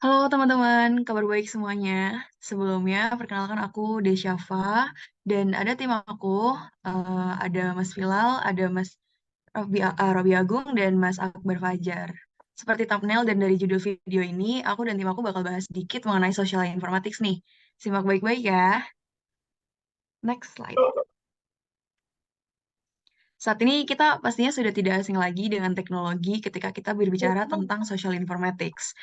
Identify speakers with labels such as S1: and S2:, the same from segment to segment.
S1: Halo teman-teman, kabar baik semuanya. Sebelumnya, perkenalkan aku Desyafa, dan ada tim aku, ada Mas Filal, ada Mas Robi Agung, dan Mas Akbar Fajar. Seperti thumbnail dan dari judul video ini, aku dan tim aku bakal bahas sedikit mengenai social informatics nih. Simak baik-baik ya. Next slide. Saat ini kita pastinya sudah tidak asing lagi dengan teknologi ketika kita berbicara tentang social informatics.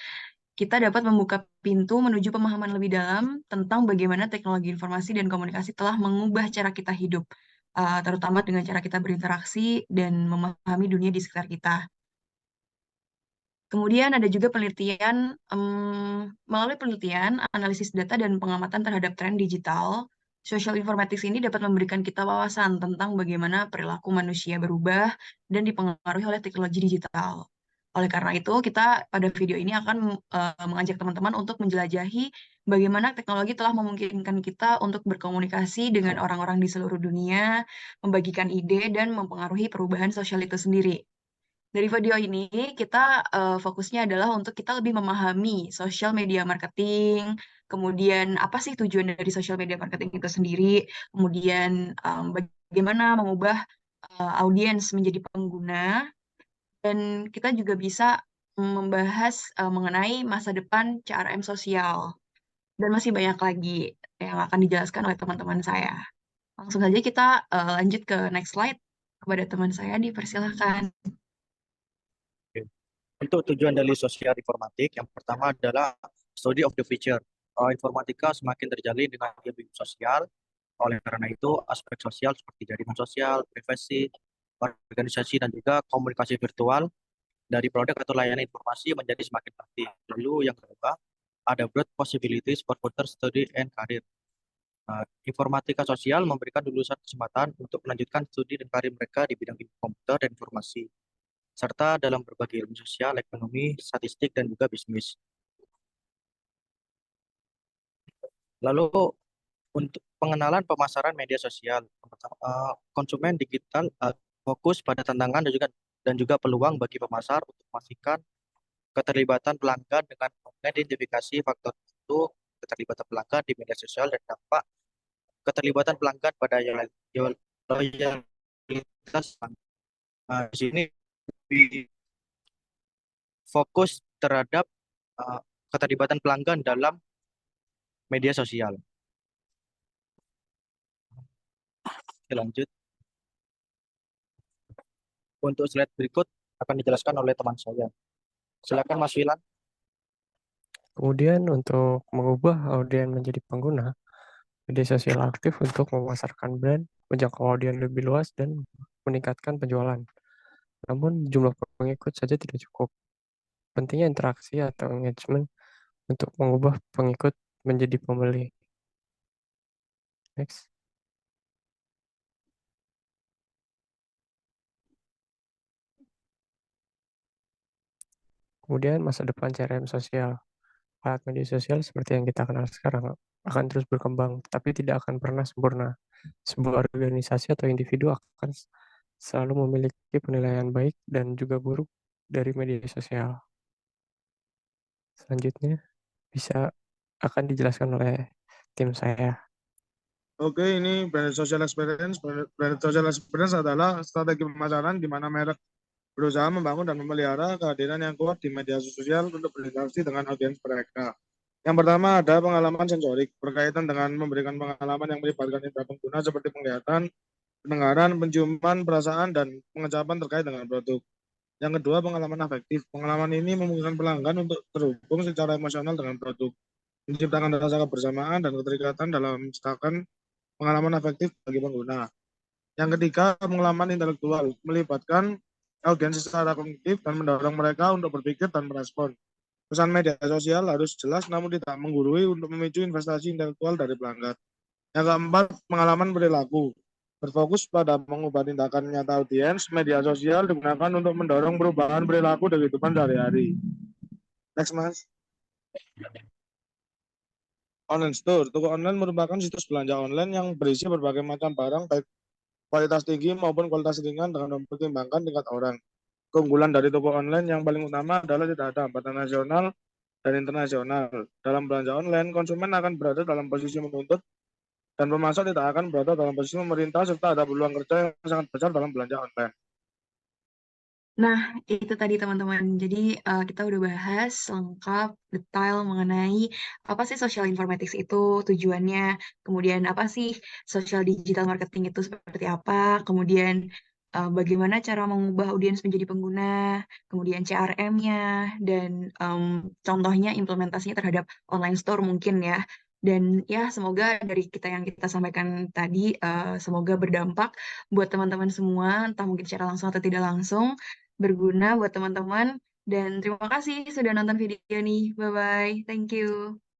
S1: Kita dapat membuka pintu menuju pemahaman lebih dalam tentang bagaimana teknologi informasi dan komunikasi telah mengubah cara kita hidup, terutama dengan cara kita berinteraksi dan memahami dunia di sekitar kita. Kemudian ada juga penelitian, melalui penelitian, analisis data dan pengamatan terhadap tren digital, social informatics ini dapat memberikan kita wawasan tentang bagaimana perilaku manusia berubah dan dipengaruhi oleh teknologi digital. Oleh karena itu, kita pada video ini akan mengajak teman-teman untuk menjelajahi bagaimana teknologi telah memungkinkan kita untuk berkomunikasi dengan orang-orang di seluruh dunia, membagikan ide, dan mempengaruhi perubahan sosial itu sendiri. Dari video ini, kita fokusnya adalah untuk kita lebih memahami social media marketing, kemudian apa sih tujuan dari social media marketing itu sendiri, kemudian bagaimana mengubah audiens menjadi pengguna, dan kita juga bisa membahas mengenai masa depan CRM sosial, dan masih banyak lagi yang akan dijelaskan oleh teman-teman saya. Langsung saja kita lanjut ke next slide. Kepada teman saya, dipersilahkan.
S2: Oke. Untuk tujuan dari sosial informatik, yang pertama adalah study of the future. Informatika semakin terjalin dengan lebih sosial. Oleh karena itu, aspek sosial seperti jaringan sosial, privasi, organisasi, dan juga komunikasi virtual dari produk atau layanan informasi menjadi semakin penting. Lalu yang kedua, ada broad possibilities for further study and career. Informatika sosial memberikan lulusan kesempatan untuk melanjutkan studi dan karir mereka di bidang komputer dan informasi, serta dalam berbagai ilmu sosial, ekonomi, statistik, dan juga bisnis. Lalu untuk pengenalan pemasaran media sosial, konsumen digital fokus pada tantangan dan juga peluang bagi pemasar untuk memastikan keterlibatan pelanggan dengan mengidentifikasi faktor itu keterlibatan pelanggan di media sosial dan dampak keterlibatan pelanggan pada loyalitas. Di sini fokus terhadap uh, keterlibatan pelanggan dalam media sosial. Oke, lanjut. Untuk slide berikut akan dijelaskan oleh teman saya. Silakan Mas Wilan.
S3: Kemudian untuk mengubah audiens menjadi pengguna, media sosial aktif untuk memasarkan brand, menjangkau audiens lebih luas, dan meningkatkan penjualan. Namun jumlah pengikut saja tidak cukup. Pentingnya interaksi atau engagement untuk mengubah pengikut menjadi pembeli. Next. Kemudian masa depan CRM sosial. Alat media sosial seperti yang kita kenal sekarang akan terus berkembang, tapi tidak akan pernah sempurna. Sebuah organisasi atau individu akan selalu memiliki penilaian baik dan juga buruk dari media sosial. Selanjutnya bisa akan dijelaskan oleh tim saya.
S4: Oke, ini branded social experience. Branded social experience adalah strategi pemasaran di mana merek berusaha membangun dan memelihara kehadiran yang kuat di media sosial untuk berinteraksi dengan audiens mereka. Yang pertama ada pengalaman sensorik, berkaitan dengan memberikan pengalaman yang melibatkan indera pengguna seperti penglihatan, pendengaran, penciuman, perasaan, dan pengecapan terkait dengan produk. Yang kedua, pengalaman afektif. Pengalaman ini memungkinkan pelanggan untuk terhubung secara emosional dengan produk, menciptakan rasa kebersamaan dan keterikatan dalam menciptakan pengalaman afektif bagi pengguna. Yang ketiga, pengalaman intelektual, melibatkan audiens secara kognitif dan mendorong mereka untuk berpikir dan merespon. Pesan media sosial harus jelas namun tidak menggurui untuk memicu investasi intelektual dari pelanggan. Yang keempat, pengalaman perilaku. Berfokus pada mengubah tindakan nyata audiens, media sosial digunakan untuk mendorong perubahan perilaku di kehidupan sehari-hari. Next, Mas. Online store. Toko online merupakan situs belanja online yang berisi berbagai macam barang, baik kualitas tinggi maupun kualitas ringan dengan mempertimbangkan tingkat orang. Keunggulan dari toko online yang paling utama adalah tidak ada hambatan nasional dan internasional. Dalam belanja online, konsumen akan berada dalam posisi menuntut dan pemasok tidak akan berada dalam posisi memerintah serta ada peluang kerja yang sangat besar dalam belanja online.
S1: Nah, itu tadi teman-teman. Jadi kita udah bahas lengkap, detail mengenai apa sih social informatics itu, tujuannya, kemudian apa sih social digital marketing itu seperti apa, kemudian bagaimana cara mengubah audiens menjadi pengguna, kemudian CRM-nya, dan contohnya implementasinya terhadap online store mungkin ya. Dan ya semoga dari yang kita sampaikan tadi, semoga berdampak buat teman-teman semua, entah mungkin secara langsung atau tidak langsung berguna buat teman-teman. Dan terima kasih sudah nonton video nih. Bye-bye. Thank you.